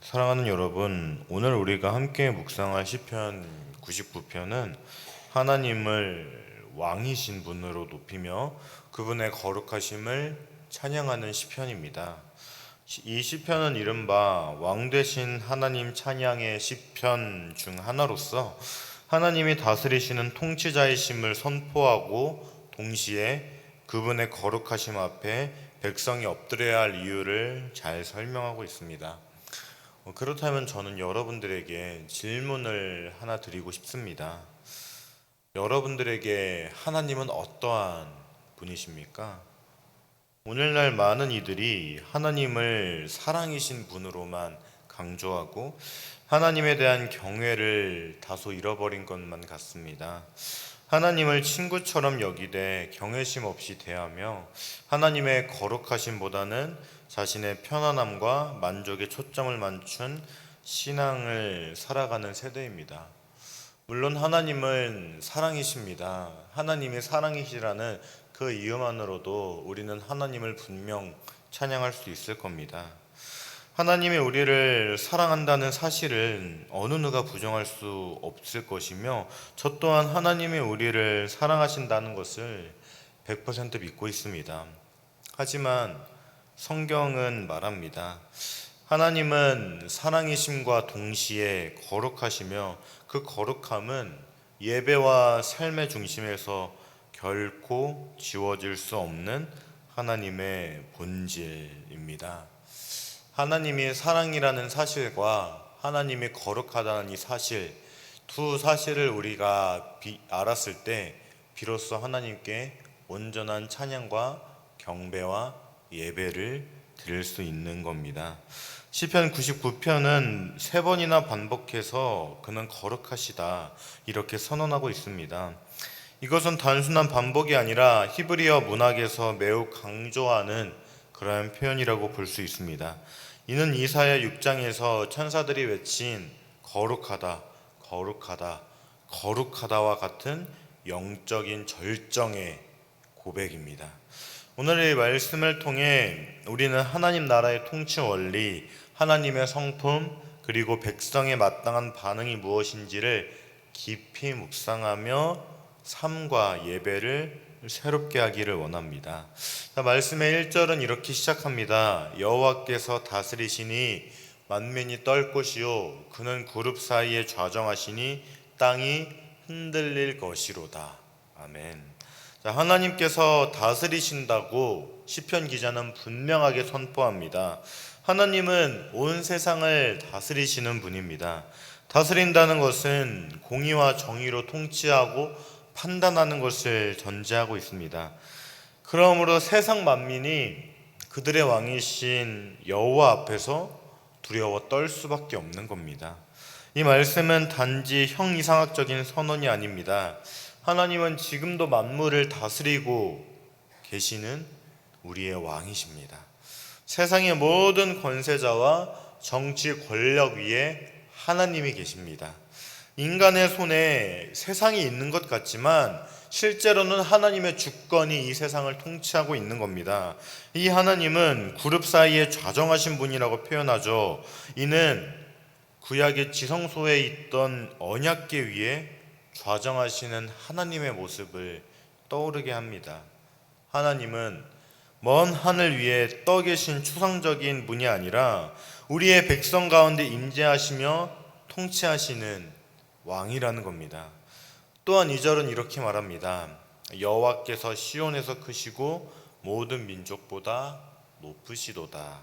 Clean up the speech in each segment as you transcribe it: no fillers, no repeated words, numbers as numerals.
사랑하는 여러분, 오늘 우리가 함께 묵상할 시편 99편은 하나님을 왕이신 분으로 높이며 그분의 거룩하심을 찬양하는 시편입니다. 이 시편은 이른바 왕 되신 하나님 찬양의 시편 중 하나로서 하나님이 다스리시는 통치자이심을 선포하고 동시에 그분의 거룩하심 앞에 백성이 엎드려야 할 이유를 잘 설명하고 있습니다. 그렇다면 저는 여러분들에게 질문을 하나 드리고 싶습니다. 여러분들에게 하나님은 어떠한 분이십니까? 오늘날 많은 이들이 하나님을 사랑이신 분으로만 강조하고 하나님에 대한 경외를 다소 잃어버린 것만 같습니다. 하나님을 친구처럼 여기되 경외심 없이 대하며 하나님의 거룩하심보다는 자신의 편안함과 만족에 초점을 맞춘 신앙을 살아가는 세대입니다. 물론 하나님은 사랑이십니다. 하나님이 사랑이시라는 그 이유만으로도 우리는 하나님을 분명 찬양할 수 있을 겁니다. 하나님이 우리를 사랑한다는 사실은 어느 누가 부정할 수 없을 것이며 저 또한 하나님이 우리를 사랑하신다는 것을 100% 믿고 있습니다. 하지만 성경은 말합니다. 하나님은 사랑이심과 동시에 거룩하시며 그 거룩함은 예배와 삶의 중심에서 결코 지워질 수 없는 하나님의 본질입니다. 하나님이 사랑이라는 사실과 하나님이 거룩하다는 이 사실, 두 사실을 우리가 알았을 때 비로소 하나님께 온전한 찬양과 경배와 예배를 드릴 수 있는 겁니다. 시편 99편은 3번이나 반복해서 그는 거룩하시다 이렇게 선언하고 있습니다. 이것은 단순한 반복이 아니라 히브리어 문학에서 매우 강조하는 그러한 표현이라고 볼 수 있습니다. 이는 이사야 6장에서 천사들이 외친 거룩하다, 거룩하다, 거룩하다와 같은 영적인 절정의 고백입니다. 오늘의 말씀을 통해 우리는 하나님 나라의 통치 원리, 하나님의 성품, 그리고 백성의 마땅한 반응이 무엇인지를 깊이 묵상하며 삶과 예배를 새롭게 하기를 원합니다. 말씀의 1절은 이렇게 시작합니다. 여호와께서 다스리시니 만민이 떨 곳이요 그는 그룹 사이에 좌정하시니 땅이 흔들릴 것이로다. 아멘. 하나님께서 다스리신다고 시편 기자는 분명하게 선포합니다. 하나님은 온 세상을 다스리시는 분입니다. 다스린다는 것은 공의와 정의로 통치하고 판단하는 것을 전제하고 있습니다. 그러므로 세상 만민이 그들의 왕이신 여호와 앞에서 두려워 떨 수밖에 없는 겁니다. 이 말씀은 단지 형이상학적인 선언이 아닙니다. 하나님은 지금도 만물을 다스리고 계시는 우리의 왕이십니다. 세상의 모든 권세자와 정치 권력 위에 하나님이 계십니다. 인간의 손에 세상이 있는 것 같지만 실제로는 하나님의 주권이 이 세상을 통치하고 있는 겁니다. 이 하나님은 그룹 사이에 좌정하신 분이라고 표현하죠. 이는 구약의 지성소에 있던 언약궤 위에 좌정하시는 하나님의 모습을 떠오르게 합니다. 하나님은 먼 하늘 위에 떠 계신 추상적인 분이 아니라 우리의 백성 가운데 임재하시며 통치하시는 왕이라는 겁니다. 또한 2절은 이렇게 말합니다. 여호와께서 시온에서 크시고 모든 민족보다 높으시도다.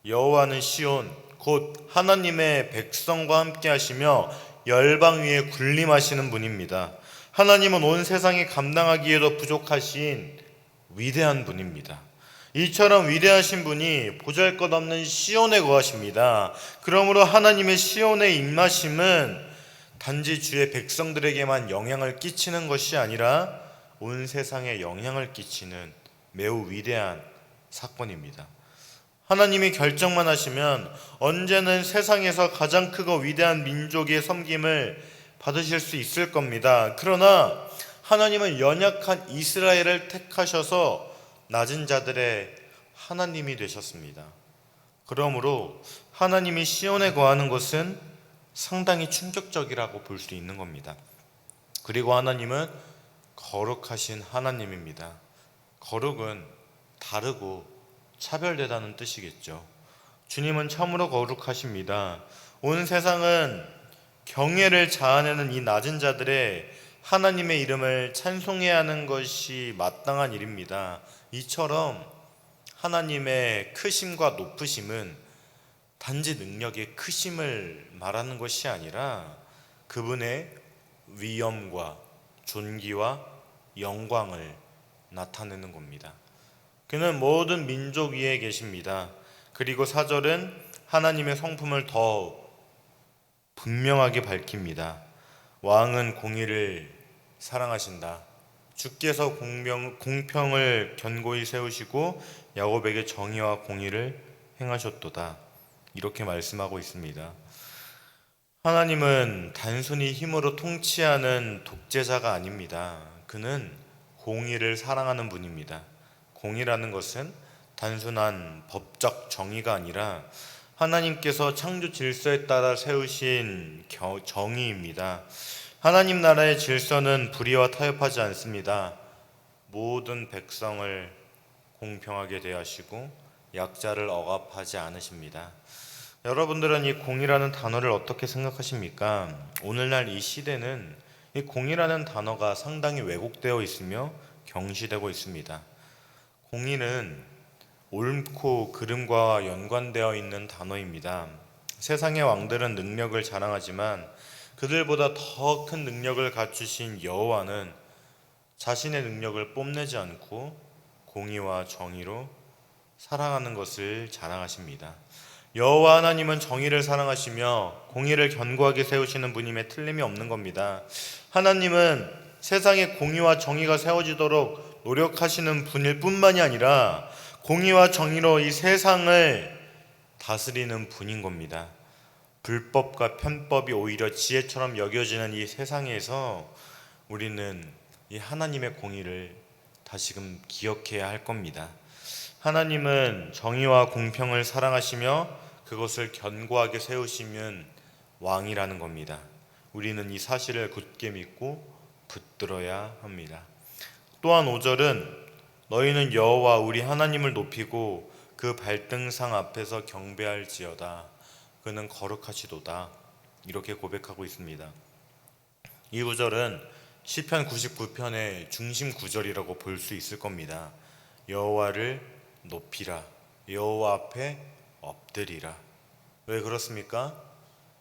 여호와는 시온 곧 하나님의 백성과 함께 하시며 열방 위에 군림하시는 분입니다. 하나님은 온 세상이 감당하기에도 부족하신 위대한 분입니다. 이처럼 위대하신 분이 보잘것없는 시온에 거하십니다. 그러므로 하나님의 시온의 임하심은 단지 주의 백성들에게만 영향을 끼치는 것이 아니라 온 세상에 영향을 끼치는 매우 위대한 사건입니다. 하나님이 결정만 하시면 언제는 세상에서 가장 크고 위대한 민족의 섬김을 받으실 수 있을 겁니다. 그러나 하나님은 연약한 이스라엘을 택하셔서 낮은 자들의 하나님이 되셨습니다. 그러므로 하나님이 시온에 거하는 것은 상당히 충격적이라고 볼 수 있는 겁니다. 그리고 하나님은 거룩하신 하나님입니다. 거룩은 다르고 차별되다는 뜻이겠죠. 주님은 참으로 거룩하십니다. 온 세상은 경외를 자아내는 이 낮은 자들의 하나님의 이름을 찬송해야 하는 것이 마땅한 일입니다. 이처럼 하나님의 크심과 높으심은 단지 능력의 크심을 말하는 것이 아니라 그분의 위엄과 존귀와 영광을 나타내는 겁니다. 그는 모든 민족 위에 계십니다. 그리고 4절은 하나님의 성품을 더 분명하게 밝힙니다. 왕은 공의를 사랑하신다. 주께서 공평을 견고히 세우시고 야곱에게 정의와 공의를 행하셨도다. 이렇게 말씀하고 있습니다. 하나님은 단순히 힘으로 통치하는 독재자가 아닙니다. 그는 공의를 사랑하는 분입니다. 공의라는 것은 단순한 법적 정의가 아니라 하나님께서 창조 질서에 따라 세우신 정의입니다. 하나님 나라의 질서는 불의와 타협하지 않습니다. 모든 백성을 공평하게 대하시고 약자를 억압하지 않으십니다. 여러분들은 이 공의라는 단어를 어떻게 생각하십니까? 오늘날 이 시대는 이 공의라는 단어가 상당히 왜곡되어 있으며 경시되고 있습니다. 공의는 옳고 그름과 연관되어 있는 단어입니다. 세상의 왕들은 능력을 자랑하지만 그들보다 더 큰 능력을 갖추신 여호와는 자신의 능력을 뽐내지 않고 공의와 정의로 사랑하는 것을 자랑하십니다. 여호와 하나님은 정의를 사랑하시며 공의를 견고하게 세우시는 분임에 틀림이 없는 겁니다. 하나님은 세상에 공의와 정의가 세워지도록 노력하시는 분일 뿐만이 아니라 공의와 정의로 이 세상을 다스리는 분인 겁니다. 불법과 편법이 오히려 지혜처럼 여겨지는 이 세상에서 우리는 이 하나님의 공의를 다시금 기억해야 할 겁니다. 하나님은 정의와 공평을 사랑하시며 그것을 견고하게 세우시면 왕이라는 겁니다. 우리는 이 사실을 굳게 믿고 붙들어야 합니다. 또한 5절은 너희는 여호와 우리 하나님을 높이고 그 발등상 앞에서 경배할지어다. 그는 거룩하시도다. 이렇게 고백하고 있습니다. 이 구절은 시편 99편의 중심 구절이라고 볼 수 있을 겁니다. 여호와를 높이라. 여호와 앞에 엎드리라. 왜 그렇습니까?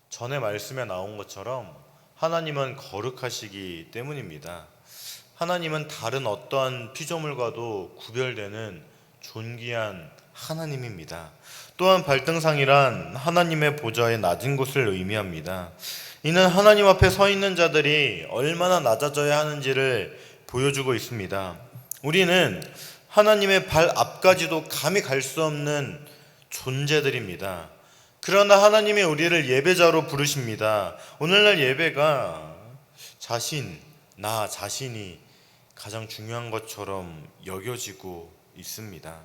전에 말씀에 나온 것처럼 하나님은 거룩하시기 때문입니다. 하나님은 다른 어떠한 피조물과도 구별되는 존귀한 하나님입니다. 또한 발등상이란 하나님의 보좌의 낮은 곳을 의미합니다. 이는 하나님 앞에 서 있는 자들이 얼마나 낮아져야 하는지를 보여주고 있습니다. 우리는 하나님의 발 앞까지도 감히 갈 수 없는 존재들입니다. 그러나 하나님이 우리를 예배자로 부르십니다. 오늘날 예배가 나 자신이 가장 중요한 것처럼 여겨지고 있습니다.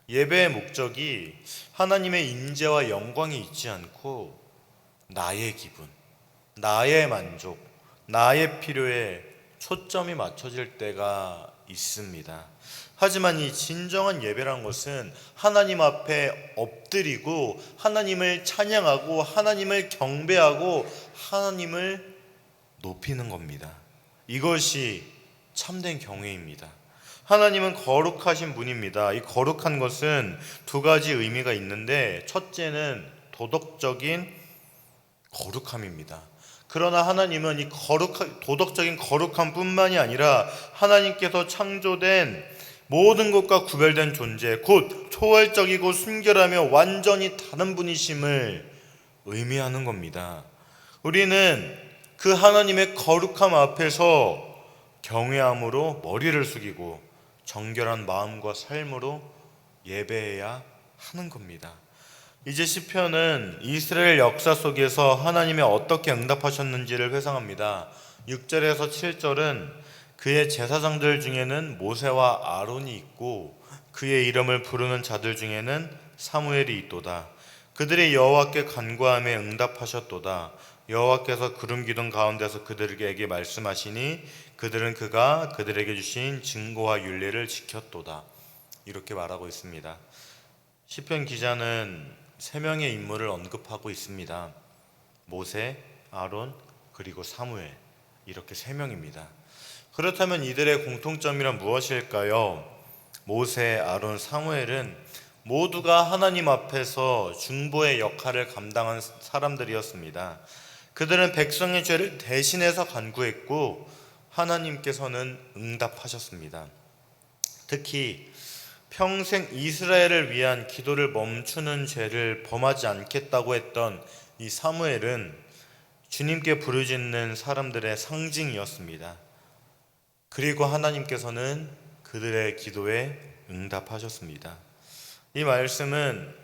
예배의 목적이 하나님의 임재와 영광이 있지 않고 나의 기분, 나의 만족, 나의 필요에 초점이 맞춰질 때가 있습니다. 하지만 이 진정한 예배란 것은 하나님 앞에 엎드리고 하나님을 찬양하고 하나님을 경배하고 하나님을 높이는 겁니다. 이것이 참된 경외입니다. 하나님은 거룩하신 분입니다. 이 거룩한 것은 두 가지 의미가 있는데 첫째는 도덕적인 거룩함입니다. 그러나 하나님은 이 도덕적인 거룩함 뿐만이 아니라 하나님께서 창조된 모든 것과 구별된 존재, 곧 초월적이고 순결하며 완전히 다른 분이심을 의미하는 겁니다. 우리는 그 하나님의 거룩함 앞에서 경외함으로 머리를 숙이고 정결한 마음과 삶으로 예배해야 하는 겁니다. 이제 시편은 이스라엘 역사 속에서 하나님이 어떻게 응답하셨는지를 회상합니다. 6절에서 7절은 그의 제사장들 중에는 모세와 아론이 있고 그의 이름을 부르는 자들 중에는 사무엘이 있도다. 그들이 여호와께 간구함에 응답하셨도다. 여호와께서 구름 기둥 가운데서 그들에게 말씀하시니 그들은 그가 그들에게 주신 증거와 율례를 지켰도다. 이렇게 말하고 있습니다. 시편 기자는 세 명의 인물을 언급하고 있습니다. 모세, 아론, 그리고 사무엘, 이렇게 세 명입니다. 그렇다면 이들의 공통점이란 무엇일까요? 모세, 아론, 사무엘은 모두가 하나님 앞에서 중보의 역할을 감당한 사람들이었습니다. 그들은 백성의 죄를 대신해서 간구했고 하나님께서는 응답하셨습니다. 특히 평생 이스라엘을 위한 기도를 멈추는 죄를 범하지 않겠다고 했던 이 사무엘은 주님께 부르짖는 사람들의 상징이었습니다. 그리고 하나님께서는 그들의 기도에 응답하셨습니다. 이 말씀은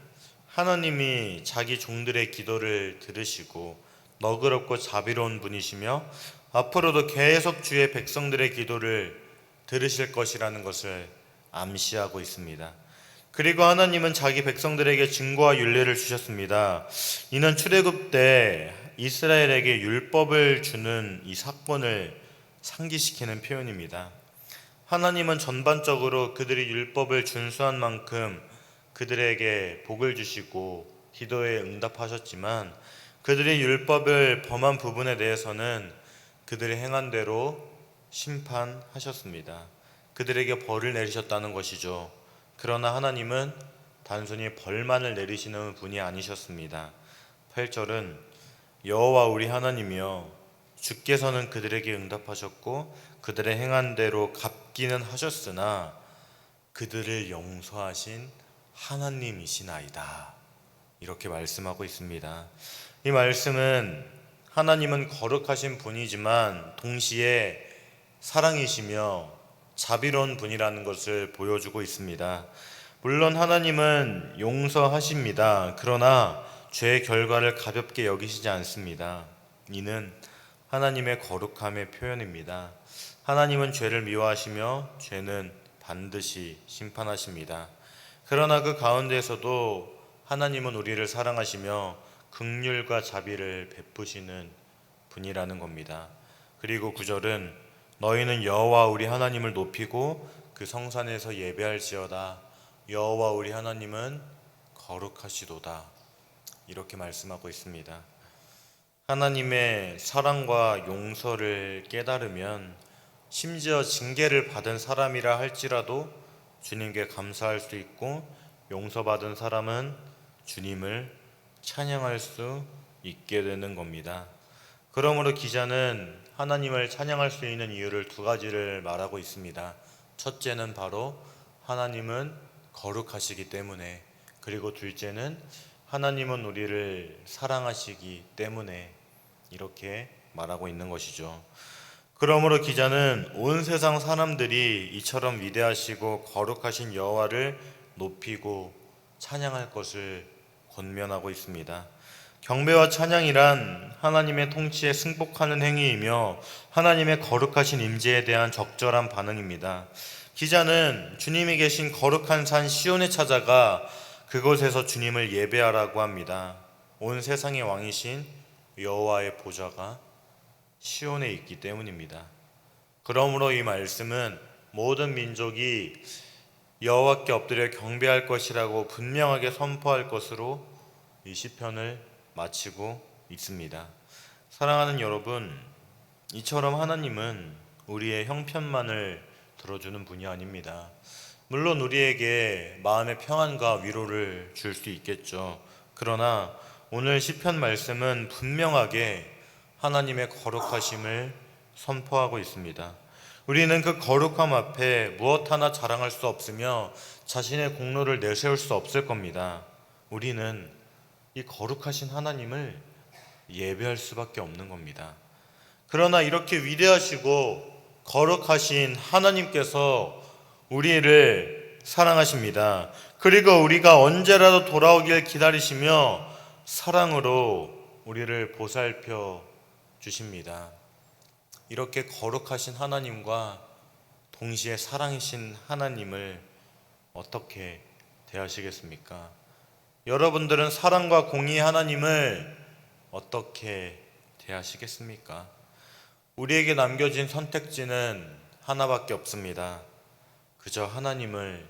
하나님이 자기 종들의 기도를 들으시고 너그럽고 자비로운 분이시며 앞으로도 계속 주의 백성들의 기도를 들으실 것이라는 것을 암시하고 있습니다. 그리고 하나님은 자기 백성들에게 증거와 율례를 주셨습니다. 이는 출애굽 때 이스라엘에게 율법을 주는 이 사건을 상기시키는 표현입니다. 하나님은 전반적으로 그들이 율법을 준수한 만큼 그들에게 복을 주시고 기도에 응답하셨지만 그들이 율법을 범한 부분에 대해서는 그들이 행한 대로 심판하셨습니다. 그들에게 벌을 내리셨다는 것이죠. 그러나 하나님은 단순히 벌만을 내리시는 분이 아니셨습니다. 8절은 여호와 우리 하나님이여 주께서는 그들에게 응답하셨고 그들의 행한 대로 갚기는 하셨으나 그들을 용서하신 하나님이시나이다. 이렇게 말씀하고 있습니다. 이 말씀은 하나님은 거룩하신 분이지만 동시에 사랑이시며 자비로운 분이라는 것을 보여주고 있습니다. 물론 하나님은 용서하십니다. 그러나 죄의 결과를 가볍게 여기시지 않습니다. 이는 하나님의 거룩함의 표현입니다. 하나님은 죄를 미워하시며 죄는 반드시 심판하십니다. 그러나 그 가운데에서도 하나님은 우리를 사랑하시며 긍휼과 자비를 베푸시는 분이라는 겁니다. 그리고 9절은 너희는 여호와 우리 하나님을 높이고 그 성산에서 예배할지어다. 여호와 우리 하나님은 거룩하시도다. 이렇게 말씀하고 있습니다. 하나님의 사랑과 용서를 깨달으면 심지어 징계를 받은 사람이라 할지라도 주님께 감사할 수 있고 용서받은 사람은 주님을 찬양할 수 있게 되는 겁니다. 그러므로 기자는 하나님을 찬양할 수 있는 이유를 두 가지를 말하고 있습니다. 첫째는 바로 하나님은 거룩하시기 때문에, 그리고 둘째는 하나님은 우리를 사랑하시기 때문에 이렇게 말하고 있는 것이죠. 그러므로 기자는 온 세상 사람들이 이처럼 위대하시고 거룩하신 여호와를 높이고 찬양할 것을 권면하고 있습니다. 경배와 찬양이란 하나님의 통치에 승복하는 행위이며 하나님의 거룩하신 임재에 대한 적절한 반응입니다. 기자는 주님이 계신 거룩한 산 시온에 찾아가 그곳에서 주님을 예배하라고 합니다. 온 세상의 왕이신 여호와의 보좌가 시온에 있기 때문입니다. 그러므로 이 말씀은 모든 민족이 여호와께 엎드려 경배할 것이라고 분명하게 선포할 것으로 이 시편을 마치고 있습니다. 사랑하는 여러분, 이처럼 하나님은 우리의 형편만을 들어주는 분이 아닙니다. 물론 우리에게 마음의 평안과 위로를 줄 수 있겠죠. 그러나 오늘 시편 말씀은 분명하게 하나님의 거룩하심을 선포하고 있습니다. 우리는 그 거룩함 앞에 무엇 하나 자랑할 수 없으며 자신의 공로를 내세울 수 없을 겁니다. 우리는 이 거룩하신 하나님을 예배할 수밖에 없는 겁니다. 그러나 이렇게 위대하시고 거룩하신 하나님께서 우리를 사랑하십니다. 그리고 우리가 언제라도 돌아오길 기다리시며 사랑으로 우리를 보살펴 주십니다. 이렇게 거룩하신 하나님과 동시에 사랑이신 하나님을 어떻게 대하시겠습니까? 여러분들은 사랑과 공의의 하나님을 어떻게 대하시겠습니까? 우리에게 남겨진 선택지는 하나밖에 없습니다. 그저 하나님을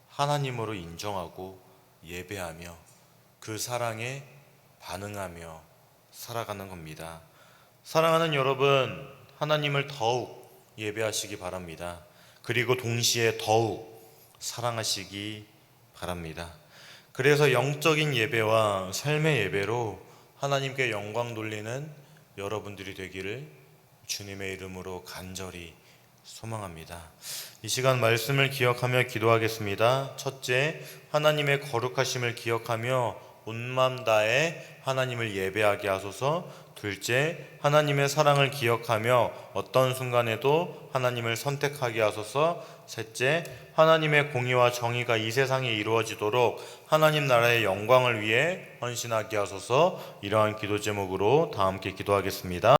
하나님으로 인정하고 예배하며 그 사랑에 반응하며 살아가는 겁니다. 사랑하는 여러분, 하나님을 더욱 예배하시기 바랍니다. 그리고 동시에 더욱 사랑하시기 바랍니다. 그래서 영적인 예배와 삶의 예배로 하나님께 영광 돌리는 여러분들이 되기를 주님의 이름으로 간절히 소망합니다. 이 시간 말씀을 기억하며 기도하겠습니다. 첫째, 하나님의 거룩하심을 기억하며 온 마음 다해 하나님을 예배하게 하소서. 둘째, 하나님의 사랑을 기억하며 어떤 순간에도 하나님을 선택하게 하소서. 셋째, 하나님의 공의와 정의가 이 세상에 이루어지도록 하나님 나라의 영광을 위해 헌신하게 하소서. 이러한 기도 제목으로 다 함께 기도하겠습니다.